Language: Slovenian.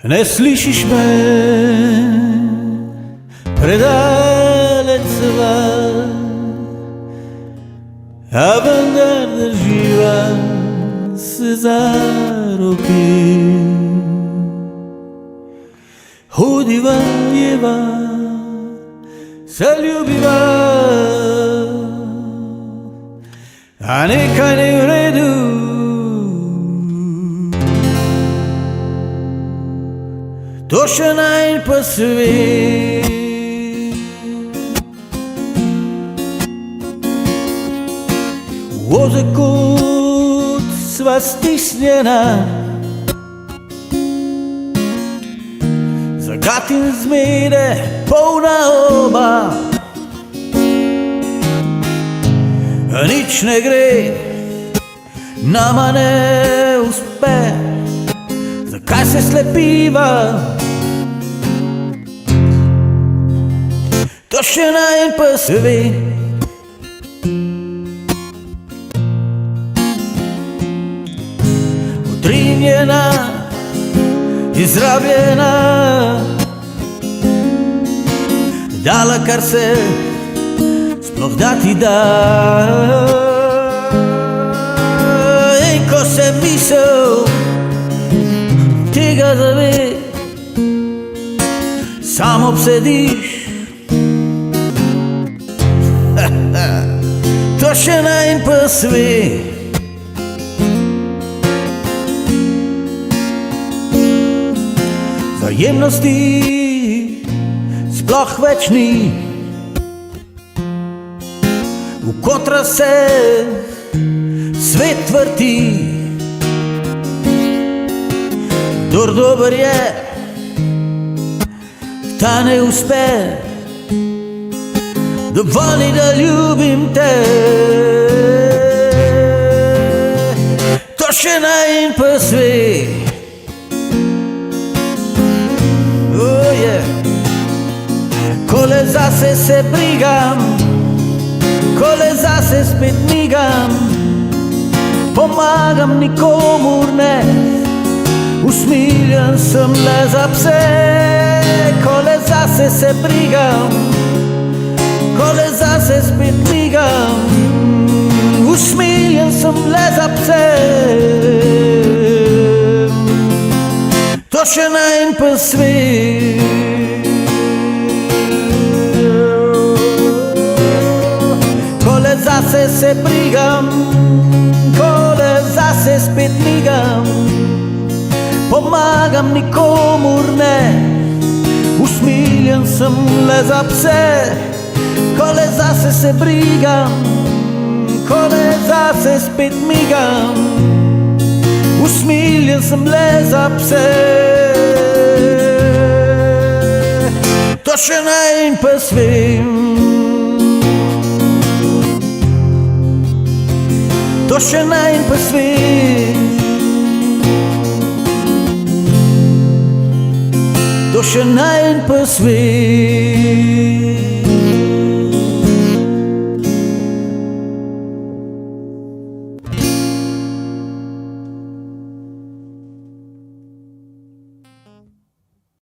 Не слышишь ме предалеца, а vendar da živa se zaropi. Hodiva jeva, se ljubiva, a nekaj ne v redu. To še najn pa svet. Ozekut sva stisnjena, zagat in zmede polna oba. Nič ne gre, nama ne uspe. Zakaj se slepiva? To še najn pa svet. Utrinjena, izrabljena, dala kar se sploh dati da. In ko se misel tega zave, sam obsediš. To še najn pa svet. Vzajemnosti sploh več ni, v kontra se svet vrti. Kdor dober je, ta ne uspe. Dovoli da ljubim te. To še najn pa svet. Kole zase se brigam, kole zase spet migam, pomagam nikomur ne, usmiljen sem le za pse. Kole zase se brigam, kole zase spet migam, usmiljen sem le za pse. To še najn pa svet. Zase se brigam, kole zase spet migam, pomagam nikomur ne, usmiljen sem le za pse. Kole zase se brigam, kole zase spet migam, usmiljen sem le za pse. To še najn pa svet. To še najn pa svet. To še najn pa svet.